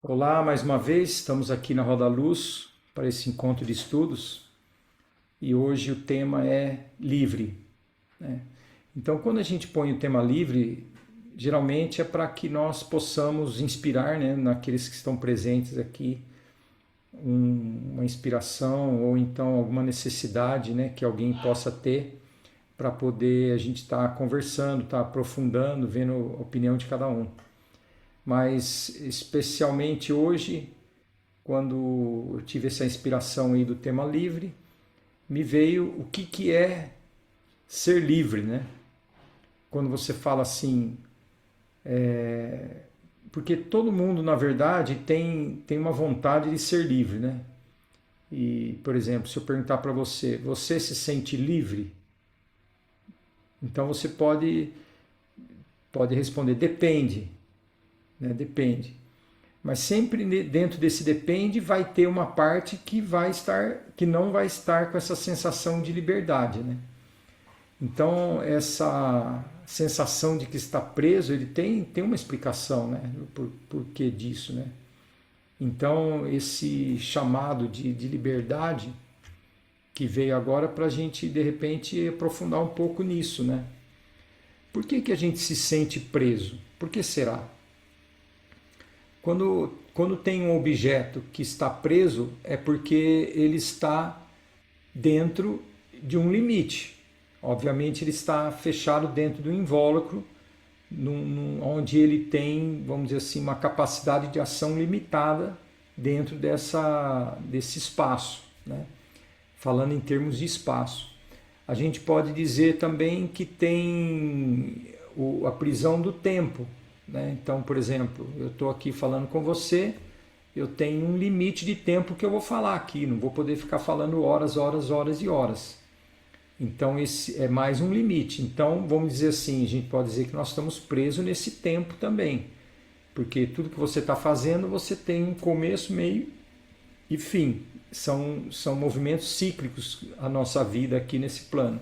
Olá, mais uma vez, estamos aqui na Roda Luz para esse encontro de estudos e hoje o tema é livre, né? Então, quando a gente põe o tema livre, geralmente é para que nós possamos inspirar, né, naqueles que estão presentes aqui, uma inspiração ou então alguma necessidade, né, que alguém possa ter para poder a gente estar conversando, estar aprofundando, vendo a opinião de cada um. Mas especialmente hoje, quando eu tive essa inspiração aí do tema livre, me veio o que é ser livre, né? Quando você fala assim, porque todo mundo, na verdade, tem uma vontade de ser livre, né? E, por exemplo, se eu perguntar para você, você se sente livre? Então você pode responder, depende, né? Depende. Mas sempre dentro desse depende vai ter uma parte que não vai estar com essa sensação de liberdade, né? Então essa sensação de que está preso, ele tem uma explicação, né? Por que disso, né? Então esse chamado de liberdade que veio agora para a gente de repente aprofundar um pouco nisso, né? Por que a gente se sente preso? Por que será? Quando tem um objeto que está preso, é porque ele está dentro de um limite. Obviamente, ele está fechado dentro do invólucro, onde ele tem, vamos dizer assim, uma capacidade de ação limitada dentro desse espaço, né? Falando em termos de espaço. A gente pode dizer também que tem a prisão do tempo, né? Então, por exemplo, eu estou aqui falando com você, eu tenho um limite de tempo que eu vou falar aqui, não vou poder ficar falando horas, horas, horas e horas. Então, esse é mais um limite. Então, vamos dizer assim, a gente pode dizer que nós estamos presos nesse tempo também, porque tudo que você está fazendo, você tem um começo, meio e fim. São movimentos cíclicos a nossa vida aqui nesse plano.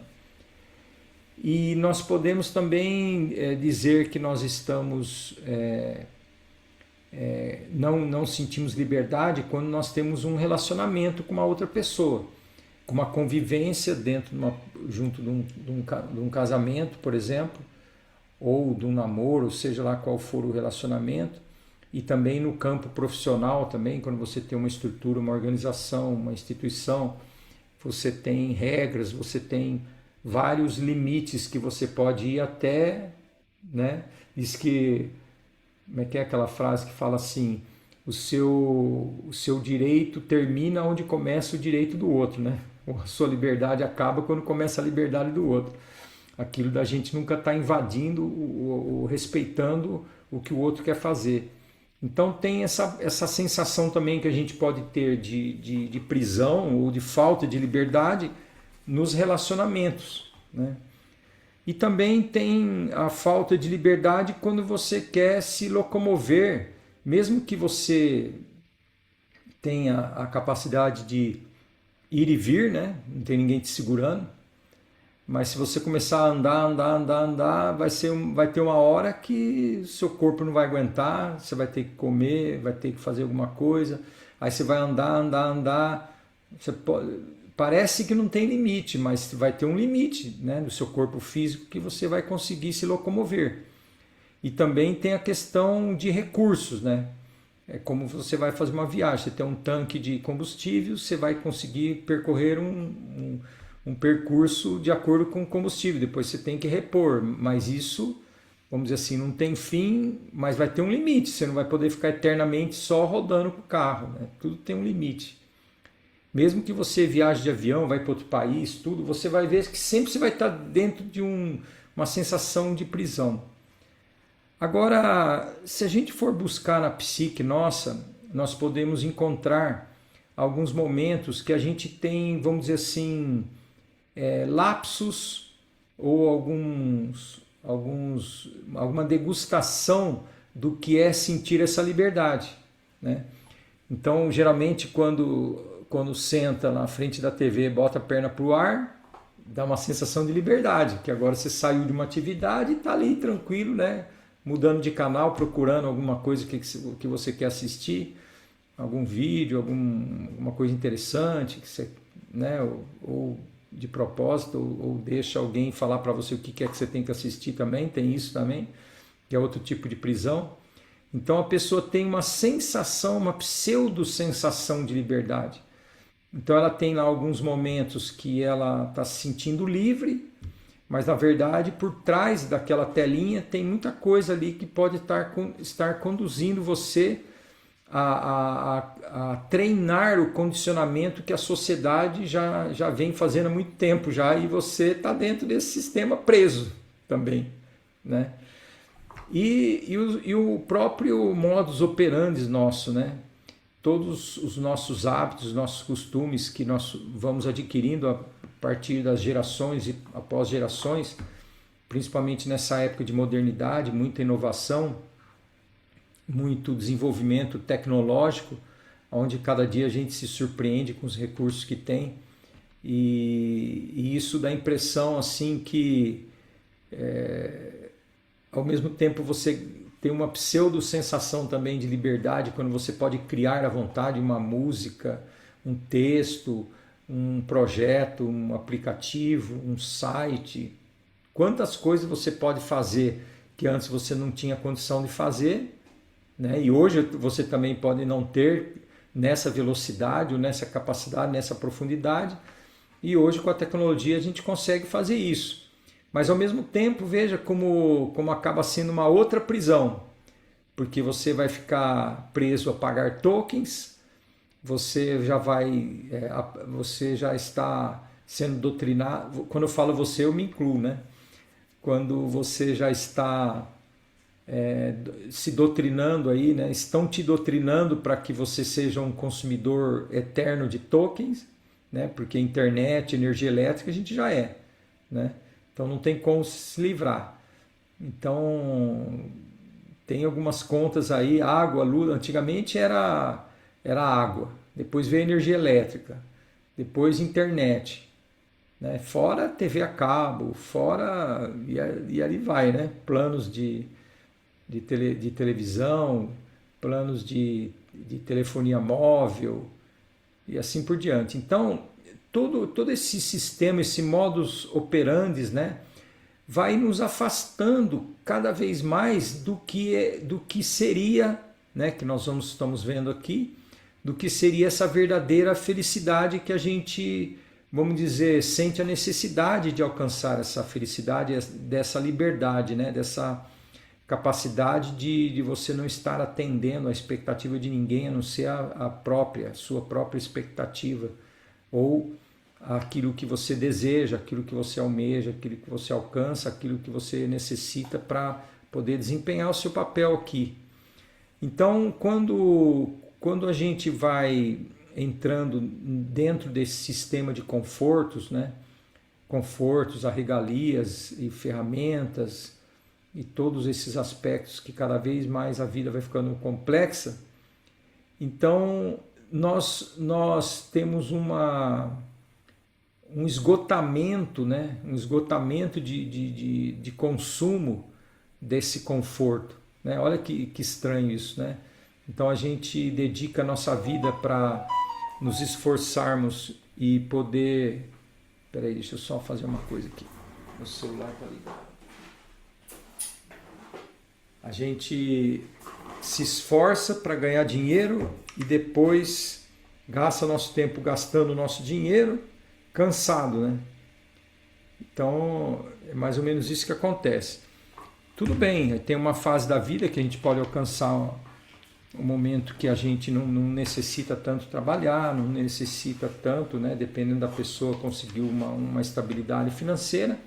E nós podemos também dizer que nós estamos não sentimos liberdade quando nós temos um relacionamento com uma outra pessoa, com uma convivência junto de um casamento, por exemplo, ou de um namoro, seja lá qual for o relacionamento, e também no campo profissional também, quando você tem uma estrutura, uma organização, uma instituição, você tem regras, você tem vários limites que você pode ir até, né? Diz que, como é aquela frase que fala assim, o seu direito termina onde começa o direito do outro, né? A sua liberdade acaba quando começa a liberdade do outro. Aquilo da gente nunca estar invadindo ou respeitando o que o outro quer fazer. Então tem essa sensação também que a gente pode ter de prisão ou de falta de liberdade nos relacionamentos, né? E também tem a falta de liberdade quando você quer se locomover, mesmo que você tenha a capacidade de ir e vir, né? Não tem ninguém te segurando. Mas se você começar a andar, vai ter uma hora que seu corpo não vai aguentar, você vai ter que comer, vai ter que fazer alguma coisa. Aí você vai andar. Parece que não tem limite, mas vai ter um limite, né, do seu corpo físico que você vai conseguir se locomover. E também tem a questão de recursos, né? É como você vai fazer uma viagem, você tem um tanque de combustível, você vai conseguir percorrer um percurso de acordo com o combustível, depois você tem que repor, mas isso, vamos dizer assim, não tem fim, mas vai ter um limite, você não vai poder ficar eternamente só rodando com o carro, né? Tudo tem um limite. Mesmo que você viaje de avião, vai para outro país, tudo, você vai ver que sempre você vai estar dentro de uma sensação de prisão. Agora, se a gente for buscar na psique nossa, nós podemos encontrar alguns momentos que a gente tem, vamos dizer assim, lapsos ou alguma degustação do que é sentir essa liberdade, né? Então, geralmente, quando senta na frente da TV, bota a perna para o ar, dá uma sensação de liberdade, que agora você saiu de uma atividade e está ali tranquilo, né? mudando de canal, procurando alguma coisa que você quer assistir, algum vídeo, alguma coisa interessante, que você, né, ou de propósito, ou deixa alguém falar para você o que é que você tem que assistir também, tem isso também, que é outro tipo de prisão. Então a pessoa tem uma sensação, uma pseudo-sensação de liberdade. Então ela tem lá alguns momentos que ela está se sentindo livre, mas na verdade por trás daquela telinha tem muita coisa ali que pode estar conduzindo você a treinar o condicionamento que a sociedade já vem fazendo há muito tempo já, e você está dentro desse sistema preso também, né? E o próprio modus operandi nosso, né? Todos os nossos hábitos, os nossos costumes que nós vamos adquirindo a partir das gerações e após gerações, principalmente nessa época de modernidade, muita inovação, muito desenvolvimento tecnológico, onde cada dia a gente se surpreende com os recursos que tem, e isso dá a impressão assim que ao mesmo tempo você tem uma pseudo sensação também de liberdade quando você pode criar à vontade uma música, um texto, um projeto, um aplicativo, um site. Quantas coisas você pode fazer que antes você não tinha condição de fazer, né? E hoje você também pode não ter nessa velocidade, ou nessa capacidade, nessa profundidade, e hoje com a tecnologia a gente consegue fazer isso. Mas ao mesmo tempo, veja como acaba sendo uma outra prisão, porque você vai ficar preso a pagar tokens, você já está sendo doutrinado. Quando eu falo você, eu me incluo, né? Quando você já está se doutrinando aí, né? Estão te doutrinando para que você seja um consumidor eterno de tokens, né? Porque internet, energia elétrica a gente já é, né? Então não tem como se livrar. Então tem algumas contas aí, água, luz, antigamente era água, depois veio energia elétrica, depois internet, né? Fora TV a cabo, fora e ali vai, né? Planos de televisão, planos de telefonia móvel e assim por diante. Então todo esse sistema, esse modus operandi, né, vai nos afastando cada vez mais do que seria, né, que nós estamos vendo aqui, do que seria essa verdadeira felicidade que a gente, vamos dizer, sente a necessidade de alcançar essa felicidade, dessa liberdade, né, dessa capacidade de você não estar atendendo à expectativa de ninguém, a não ser a sua própria expectativa, ou aquilo que você deseja, aquilo que você almeja, aquilo que você alcança, aquilo que você necessita para poder desempenhar o seu papel aqui. Então, quando a gente vai entrando dentro desse sistema de confortos, né? Confortos, regalias e ferramentas e todos esses aspectos que cada vez mais a vida vai ficando complexa, então nós temos um esgotamento, né? Um esgotamento de consumo desse conforto, né? Olha que estranho isso, né? Então a gente dedica a nossa vida para nos esforçarmos e poder... Peraí, deixa eu só fazer uma coisa aqui. Meu celular está ligado. A gente se esforça para ganhar dinheiro e depois gasta nosso tempo gastando o nosso dinheiro, cansado, né? Então é mais ou menos isso que acontece. Tudo bem, tem uma fase da vida que a gente pode alcançar um momento que a gente não necessita tanto trabalhar, não necessita tanto, né? Dependendo da pessoa, conseguir uma estabilidade financeira.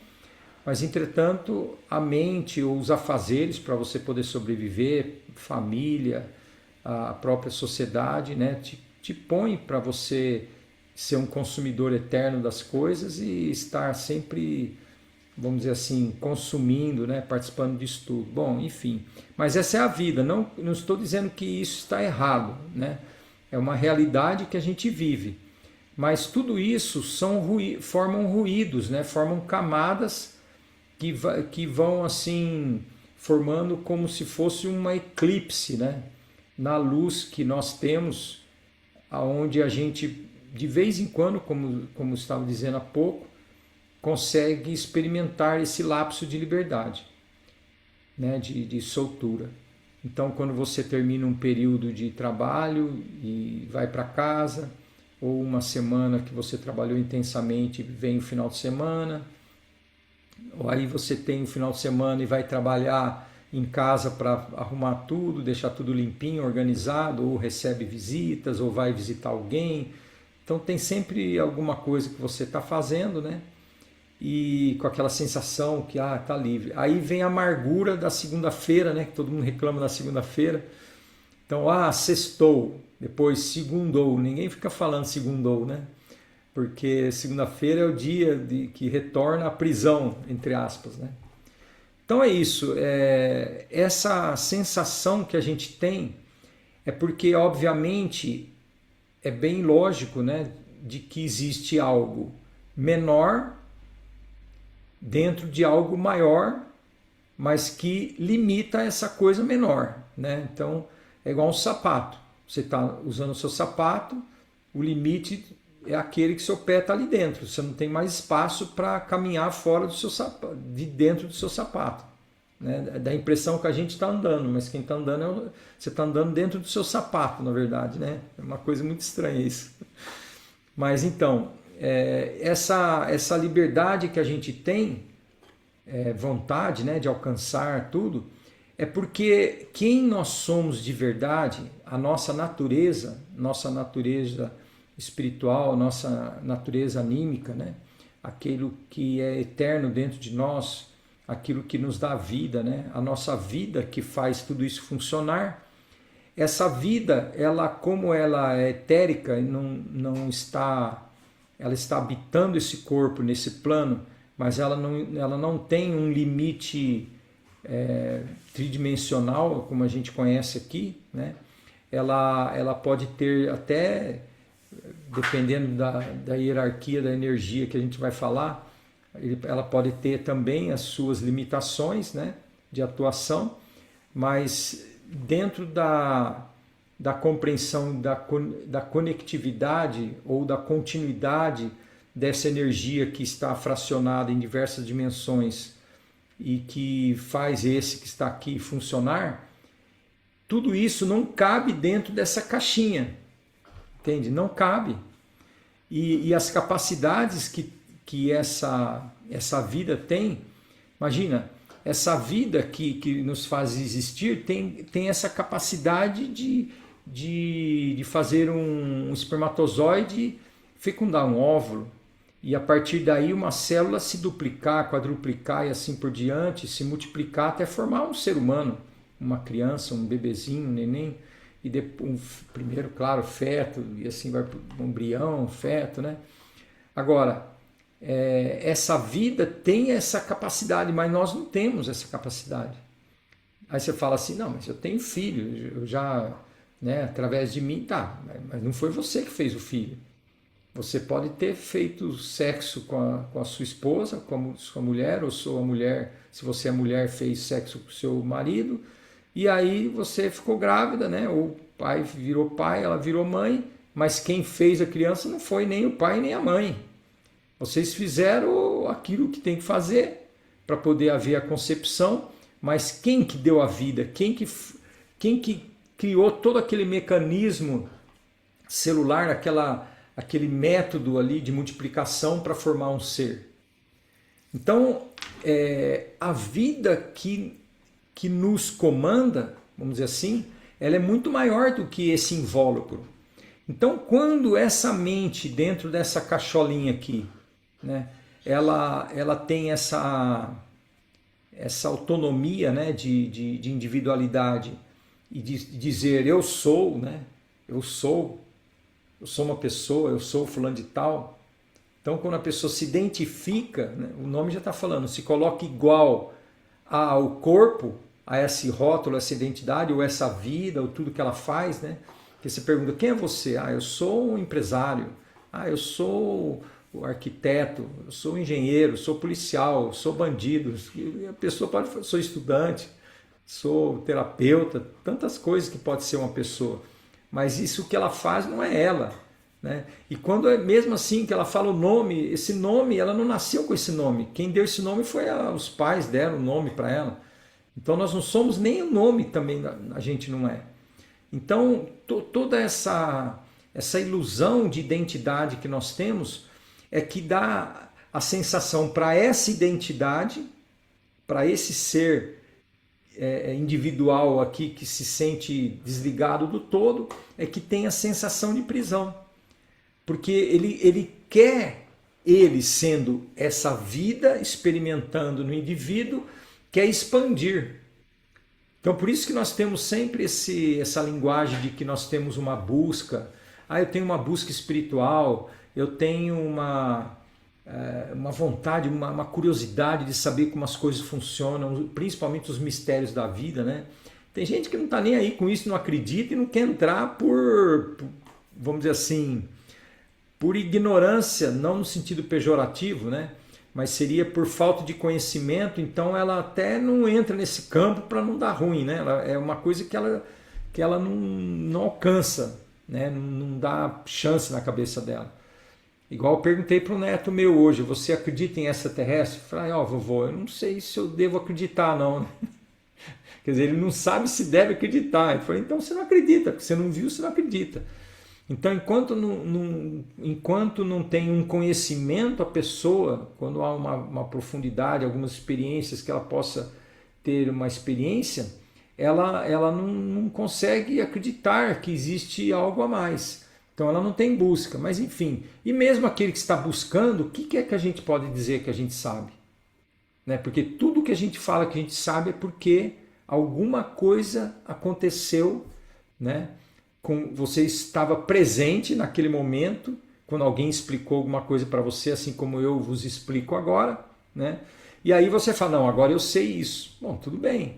Mas, entretanto, a mente ou os afazeres para você poder sobreviver, família, a própria sociedade, né, te põe para você ser um consumidor eterno das coisas e estar sempre, vamos dizer assim, consumindo, né, participando disso tudo. Bom, enfim, mas essa é a vida, não estou dizendo que isso está errado, né? É uma realidade que a gente vive. Mas tudo isso formam ruídos, né? Formam camadas que vão assim formando como se fosse uma eclipse, né? Na luz que nós temos, aonde a gente, de vez em quando, como estava dizendo há pouco, consegue experimentar esse lapso de liberdade, né? de soltura. Então, quando você termina um período de trabalho e vai para casa, ou uma semana que você trabalhou intensamente, vem o final de semana, ou aí você tem o final de semana e vai trabalhar em casa para arrumar tudo, deixar tudo limpinho, organizado, ou recebe visitas, ou vai visitar alguém. Então tem sempre alguma coisa que você está fazendo, né? E com aquela sensação que tá livre. Aí vem a amargura da segunda-feira, né? Que todo mundo reclama da segunda-feira. Então, sextou, depois segundou. Ninguém fica falando segundou, né? Porque segunda-feira é o dia que retorna à prisão, entre aspas, né? Então é isso. Essa sensação que a gente tem é porque, obviamente, é bem lógico, né? De que existe algo menor dentro de algo maior, mas que limita essa coisa menor, né? Então é igual um sapato. Você está usando o seu sapato, o limite é aquele que seu pé está ali dentro. Você não tem mais espaço para caminhar fora do seu sapato, de dentro do seu sapato, né? Dá a impressão que a gente está andando, mas quem está andando você está andando dentro do seu sapato, na verdade, né? É uma coisa muito estranha isso. Mas então essa liberdade que a gente tem, vontade, né, de alcançar tudo, é porque quem nós somos de verdade, a nossa natureza espiritual, nossa natureza anímica, né, aquilo que é eterno dentro de nós, aquilo que nos dá vida, né, a nossa vida que faz tudo isso funcionar. Essa vida, como ela é etérica, não está... Ela está habitando esse corpo, nesse plano, mas ela não tem um limite tridimensional, como a gente conhece aqui, né? Ela pode ter até, dependendo da hierarquia da energia que a gente vai falar, ela pode ter também as suas limitações, né, de atuação, mas dentro da compreensão da conectividade ou da continuidade dessa energia que está fracionada em diversas dimensões e que faz esse que está aqui funcionar, tudo isso não cabe dentro dessa caixinha, entende? Não cabe. E as capacidades que essa vida tem, imagina, essa vida que nos faz existir tem essa capacidade de fazer um espermatozoide fecundar um óvulo e a partir daí uma célula se duplicar, quadruplicar e assim por diante, se multiplicar até formar um ser humano, uma criança, um bebezinho, um neném, e depois, primeiro, claro, feto, e assim vai para o embrião, feto, né? Agora, essa vida tem essa capacidade, mas nós não temos essa capacidade. Aí você fala assim, não, mas eu tenho filho, eu já, né, através de mim, tá, mas não foi você que fez o filho. Você pode ter feito sexo com a sua esposa, com a sua mulher, ou sua mulher, se você é mulher, fez sexo com o seu marido, e aí você ficou grávida, né? Ou o pai virou pai, ela virou mãe, mas quem fez a criança não foi nem o pai nem a mãe. Vocês fizeram aquilo que tem que fazer para poder haver a concepção, mas quem que deu a vida? Quem que criou todo aquele mecanismo celular, aquele método ali de multiplicação para formar um ser? Então, a vida que nos comanda, vamos dizer assim, ela é muito maior do que esse invólucro. Então, quando essa mente dentro dessa cacholinha aqui, né, ela tem essa autonomia, né, de individualidade e de dizer eu sou, né, eu sou uma pessoa, eu sou fulano de tal. Então, quando a pessoa se identifica, né, o nome já está falando, se coloca igual ao corpo, a esse rótulo, essa identidade, ou essa vida, ou tudo que ela faz, né? Porque você pergunta, quem é você? Eu sou um empresário, eu sou o arquiteto, eu sou o engenheiro, sou policial, sou bandido. E a pessoa pode falar, sou estudante. sou terapeuta, tantas coisas que pode ser uma pessoa, mas isso que ela faz não é ela, né? E quando é mesmo assim que ela fala o nome, esse nome, ela não nasceu com esse nome, quem deu esse nome foi os pais deram o nome para ela, então nós não somos nem o nome também, a gente não é. Então toda essa ilusão de identidade que nós temos é que dá a sensação para essa identidade, para esse ser individual aqui que se sente desligado do todo, é que tem a sensação de prisão. Porque ele quer, ele sendo essa vida, experimentando no indivíduo, quer expandir. Então por isso que nós temos sempre essa linguagem de que nós temos uma busca. Eu tenho uma busca espiritual, eu tenho uma vontade, uma curiosidade de saber como as coisas funcionam, principalmente os mistérios da vida, né? Tem gente que não está nem aí com isso, não acredita e não quer entrar vamos dizer assim, por ignorância, não no sentido pejorativo, né? Mas seria por falta de conhecimento, então ela até não entra nesse campo para não dar ruim, né? É uma coisa que ela não alcança, né? Não dá chance na cabeça dela. Igual eu perguntei para o neto meu hoje, você acredita em extraterrestre? Eu falei, vovô, eu não sei se eu devo acreditar não. Quer dizer, ele não sabe se deve acreditar. Eu falei, então você não acredita, porque você não viu, você não acredita. Então, enquanto não tem um conhecimento a pessoa, quando há uma profundidade, algumas experiências que ela possa ter uma experiência, ela não consegue acreditar que existe algo a mais. Então ela não tem busca, mas enfim. E mesmo aquele que está buscando, o que é que a gente pode dizer que a gente sabe? Né? Porque tudo que a gente fala que a gente sabe é porque alguma coisa aconteceu, né? Você estava presente naquele momento, quando alguém explicou alguma coisa para você, assim como eu vos explico agora, né? E aí você fala, não, agora eu sei isso. Bom, tudo bem,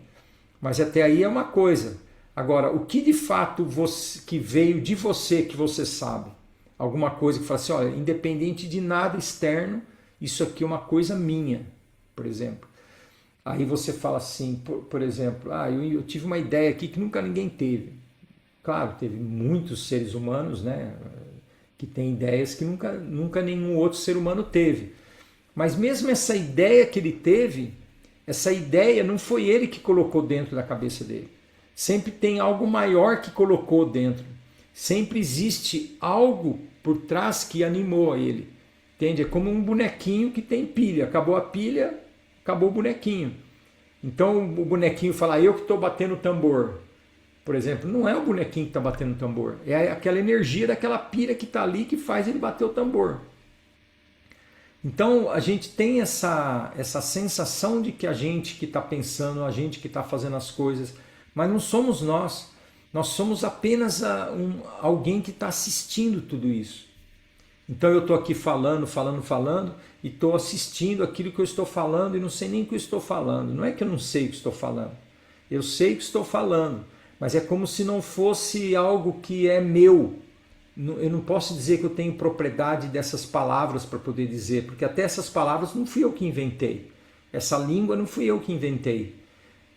mas até aí é uma coisa. Agora, o que de fato que veio de você que você sabe? Alguma coisa que fala assim, olha, independente de nada externo, isso aqui é uma coisa minha, por exemplo. Aí você fala assim, por exemplo, eu tive uma ideia aqui que nunca ninguém teve. Claro, teve muitos seres humanos, né, que têm ideias que nunca nenhum outro ser humano teve. Mas mesmo essa ideia que ele teve, essa ideia não foi ele que colocou dentro da cabeça dele. Sempre tem algo maior que colocou dentro. Sempre existe algo por trás que animou ele. Entende? É como um bonequinho que tem pilha. Acabou a pilha, acabou o bonequinho. Então o bonequinho fala, eu que estou batendo o tambor. Por exemplo, não é o bonequinho que está batendo o tambor. É aquela energia daquela pilha que está ali que faz ele bater o tambor. Então a gente tem essa sensação de que a gente que está pensando, a gente que está fazendo as coisas, mas não somos nós. Nós somos apenas alguém que está assistindo tudo isso. Então eu estou aqui falando e estou assistindo aquilo que eu estou falando e não sei nem o que eu estou falando. Não é que eu não sei o que estou falando. Eu sei o que estou falando, mas é como se não fosse algo que é meu. Eu não posso dizer que eu tenho propriedade dessas palavras para poder dizer, porque até essas palavras não fui eu que inventei. Essa língua não fui eu que inventei.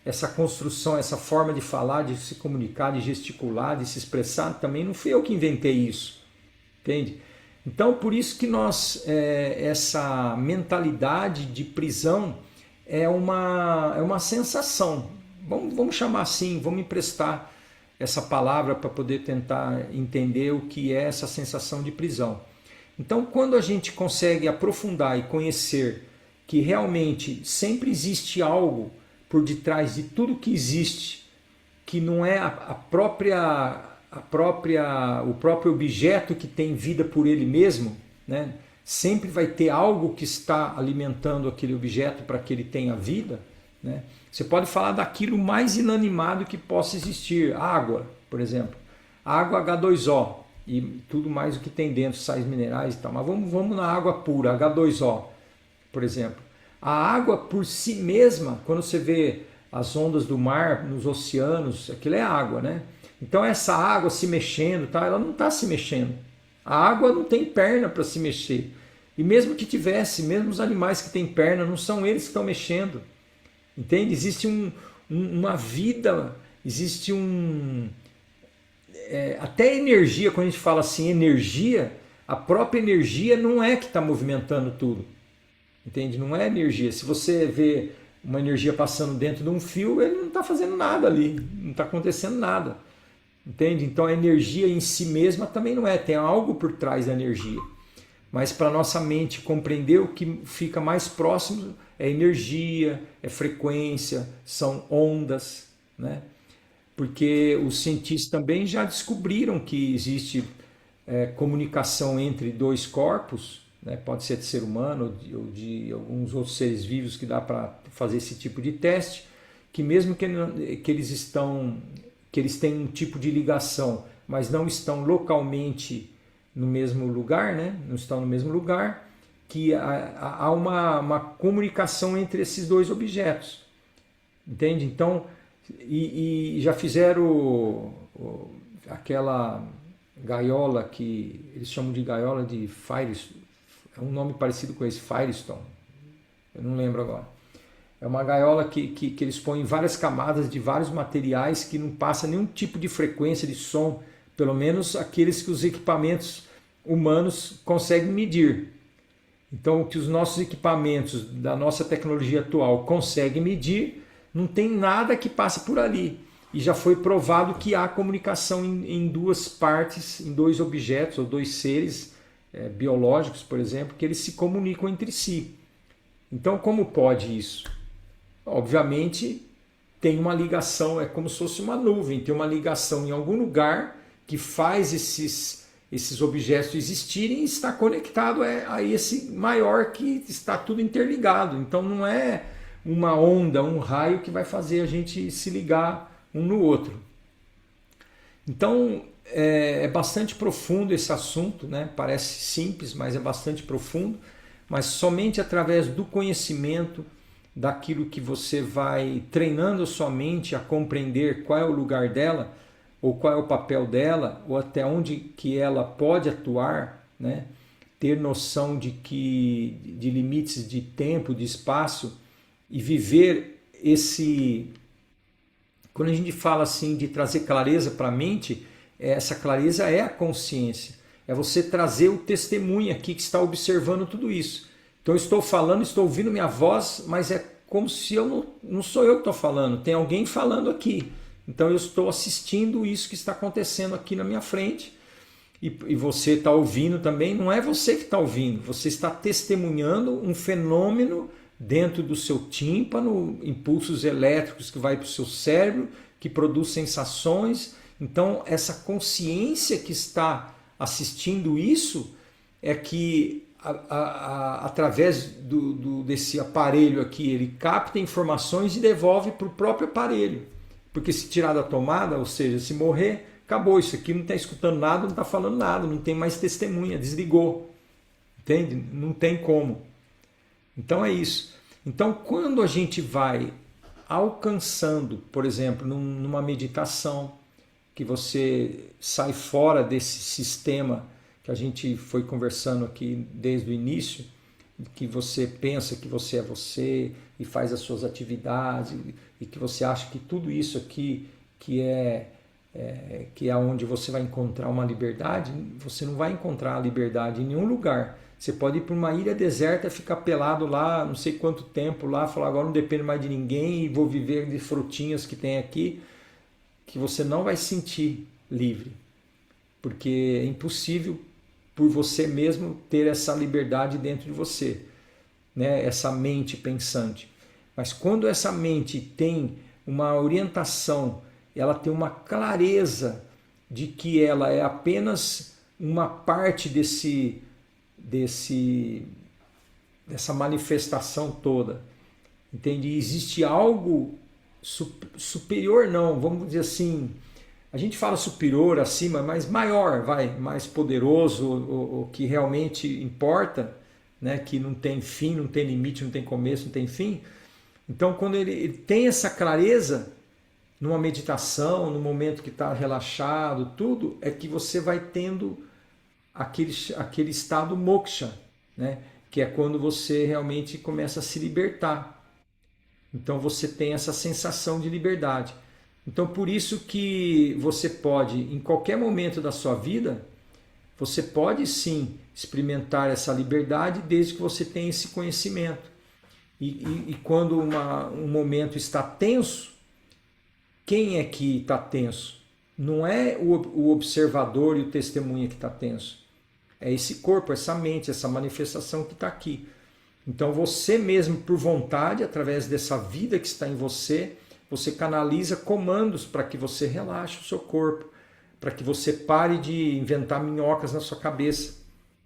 Essa construção, essa forma de falar, de se comunicar, de gesticular, de se expressar, também não fui eu que inventei isso. Entende? Então, por isso que essa mentalidade de prisão é uma sensação. Vamos chamar assim, vamos emprestar essa palavra para poder tentar entender o que é essa sensação de prisão. Então, quando a gente consegue aprofundar e conhecer que realmente sempre existe algo por detrás de tudo que existe, que não é o próprio objeto que tem vida por ele mesmo, né? Sempre vai ter algo que está alimentando aquele objeto para que ele tenha vida, né? Você pode falar daquilo mais inanimado que possa existir, água, por exemplo, água H2O e tudo mais o que tem dentro, sais minerais e tal, mas vamos na água pura, H2O, por exemplo. A água por si mesma, quando você vê as ondas do mar nos oceanos, aquilo é água, né? Então essa água se mexendo, tá? Ela não está se mexendo. A água não tem perna para se mexer. E mesmo que tivesse, mesmo os animais que têm perna, não são eles que estão mexendo. Entende? Existe uma vida, existe até energia, quando a gente fala assim, energia, a própria energia não é que está movimentando tudo, entende? Não é energia. Se você vê uma energia passando dentro de um fio, ele não está fazendo nada ali, não está acontecendo nada, entende? Então a energia em si mesma também não é, tem algo por trás da energia. Mas para nossa mente compreender, o que fica mais próximo é energia, é frequência, são ondas, né? Porque os cientistas também já descobriram que existe comunicação entre dois corpos, né? Pode ser de ser humano ou de alguns outros seres vivos que dá para fazer esse tipo de teste, que mesmo que eles têm um tipo de ligação, mas não estão localmente no mesmo lugar, né? Não estão no mesmo lugar, que há uma comunicação entre esses dois objetos, entende? Então, e já fizeram aquela gaiola que eles chamam de gaiola de Firestone, é um nome parecido com esse, Firestone, eu não lembro agora. É uma gaiola que eles põem várias camadas de vários materiais que não passa nenhum tipo de frequência de som, pelo menos aqueles que os equipamentos humanos conseguem medir. Então, o que os nossos equipamentos da nossa tecnologia atual conseguem medir, não tem nada que passe por ali. E já foi provado que há comunicação em duas partes, em dois objetos ou dois seres biológicos, por exemplo, que eles se comunicam entre si. Então, como pode isso? Obviamente, tem uma ligação, é como se fosse uma nuvem, tem uma ligação em algum lugar que faz esses objetos existirem e está conectado a esse maior que está tudo interligado. Então não é uma onda, um raio que vai fazer a gente se ligar um no outro. Então é bastante profundo esse assunto, né? Parece simples, mas é bastante profundo. Mas somente através do conhecimento, daquilo que você vai treinando a sua mente a compreender qual é o lugar dela, ou qual é o papel dela, ou até onde que ela pode atuar, né? Ter noção de limites de tempo, de espaço, e viver esse... Quando a gente fala assim de trazer clareza para a mente, essa clareza é a consciência, é você trazer o testemunho aqui que está observando tudo isso. Então eu estou falando, estou ouvindo minha voz, mas é como se não sou eu que estou falando, tem alguém falando aqui. Então eu estou assistindo isso que está acontecendo aqui na minha frente, e você está ouvindo também, não é você que está ouvindo, você está testemunhando um fenômeno dentro do seu tímpano, impulsos elétricos que vai para o seu cérebro, que produz sensações. Então essa consciência que está assistindo isso é que através desse aparelho aqui, ele capta informações e devolve para o próprio aparelho. Porque se tirar da tomada, ou seja, se morrer, acabou. Isso aqui não está escutando nada, não está falando nada, não tem mais testemunha, desligou. Entende? Não tem como. Então é isso. Então quando a gente vai alcançando, por exemplo, numa meditação, que você sai fora desse sistema que a gente foi conversando aqui desde o início, que você pensa que você é você e faz as suas atividades e que você acha que tudo isso aqui que é onde você vai encontrar uma liberdade, você não vai encontrar a liberdade em nenhum lugar. Você pode ir para uma ilha deserta, ficar pelado lá, não sei quanto tempo lá, falar agora não dependo mais de ninguém e vou viver de frutinhas que tem aqui, que você não vai se sentir livre, porque é impossível por você mesmo ter essa liberdade dentro de você, né? Essa mente pensante. Mas quando essa mente tem uma orientação, ela tem uma clareza de que ela é apenas uma parte dessa manifestação toda, entende? E existe algo superior, não, vamos dizer assim, a gente fala superior, acima, mas maior, mais poderoso, o que realmente importa, né? Que não tem fim, não tem limite, não tem começo, não tem fim. Então quando ele tem essa clareza, numa meditação, no momento que está relaxado, tudo, é que você vai tendo aquele estado moksha, né? Que é quando você realmente começa a se libertar. Então você tem essa sensação de liberdade. Então por isso que você pode, em qualquer momento da sua vida, você pode sim experimentar essa liberdade desde que você tenha esse conhecimento. E quando um momento está tenso, quem é que está tenso? Não é o observador e o testemunha que está tenso. É esse corpo, essa mente, essa manifestação que está aqui. Então você mesmo, por vontade, através dessa vida que está em você, você canaliza comandos para que você relaxe o seu corpo, para que você pare de inventar minhocas na sua cabeça,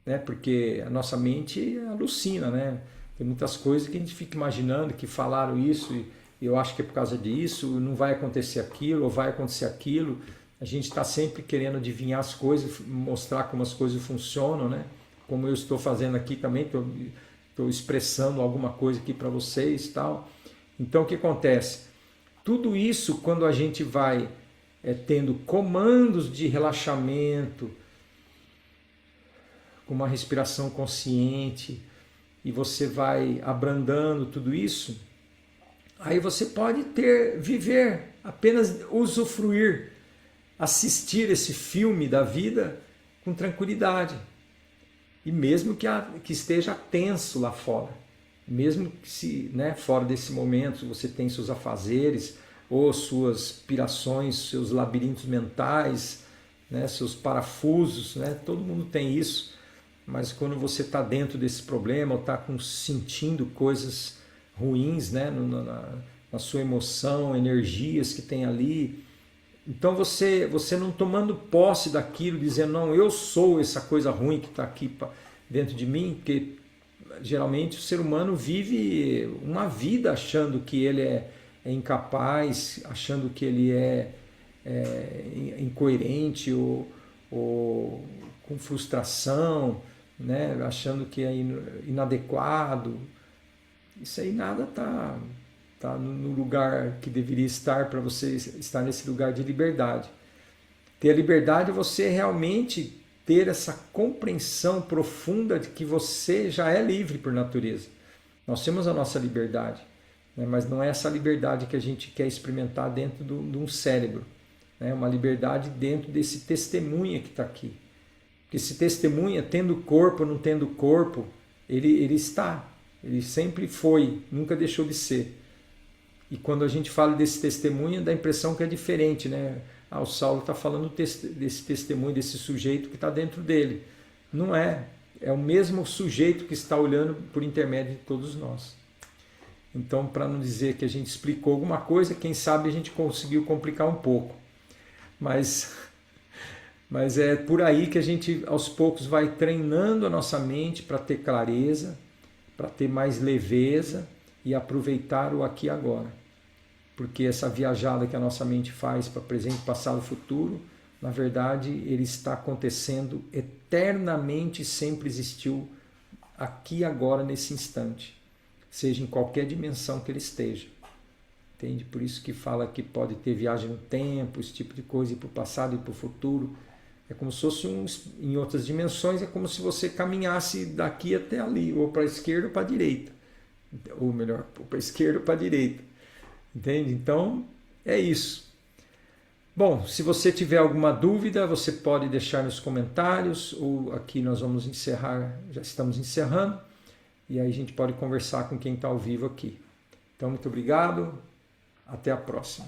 né? Porque a nossa mente alucina, né? Tem muitas coisas que a gente fica imaginando, que falaram isso e eu acho que é por causa disso, não vai acontecer aquilo, ou vai acontecer aquilo. A gente está sempre querendo adivinhar as coisas, mostrar como as coisas funcionam, né? Como eu estou fazendo aqui também, estou expressando alguma coisa aqui para vocês e tal. Então o que acontece? Tudo isso, quando a gente vai tendo comandos de relaxamento, com uma respiração consciente, e você vai abrandando tudo isso, aí você pode viver, apenas usufruir, assistir esse filme da vida com tranquilidade. E mesmo que esteja tenso lá fora, mesmo que fora desse momento você tem seus afazeres, ou suas pirações, seus labirintos mentais, né, seus parafusos, né, todo mundo tem isso, mas quando você está dentro desse problema, ou está sentindo coisas ruins, né, na sua emoção, energias que tem ali, então você não tomando posse daquilo, dizendo, não, eu sou essa coisa ruim que está aqui dentro de mim, porque geralmente o ser humano vive uma vida achando que ele é incapaz, achando que ele é incoerente ou com frustração, né? Achando que é inadequado. Isso aí nada tá no lugar que deveria estar para você estar nesse lugar de liberdade. Ter a liberdade é você realmente ter essa compreensão profunda de que você já é livre por natureza. Nós temos a nossa liberdade, né? Mas não é essa liberdade que a gente quer experimentar dentro de um cérebro. É uma liberdade dentro desse testemunha que está aqui. Porque esse testemunha, tendo corpo ou não tendo corpo, ele está. Ele sempre foi, nunca deixou de ser. E quando a gente fala desse testemunho, dá a impressão que é diferente, né? O Saulo está falando desse testemunho, desse sujeito que está dentro dele. Não é. É o mesmo sujeito que está olhando por intermédio de todos nós. Então, para não dizer que a gente explicou alguma coisa, quem sabe a gente conseguiu complicar um pouco. Mas é por aí que a gente, aos poucos, vai treinando a nossa mente para ter clareza, para ter mais leveza e aproveitar o aqui e agora. Porque essa viajada que a nossa mente faz para presente, passado, futuro, na verdade, ele está acontecendo eternamente, sempre existiu aqui e agora, nesse instante. Seja em qualquer dimensão que ele esteja. Entende? Por isso que fala que pode ter viagem no tempo, esse tipo de coisa, ir para o passado e para o futuro. É como se fosse em outras dimensões, é como se você caminhasse daqui até ali, ou para a esquerda ou para a direita. Ou melhor, para a esquerda ou para a direita. Entende? Então, é isso. Bom, se você tiver alguma dúvida, você pode deixar nos comentários, ou aqui nós vamos encerrar, já estamos encerrando, e aí a gente pode conversar com quem está ao vivo aqui. Então, muito obrigado, até a próxima.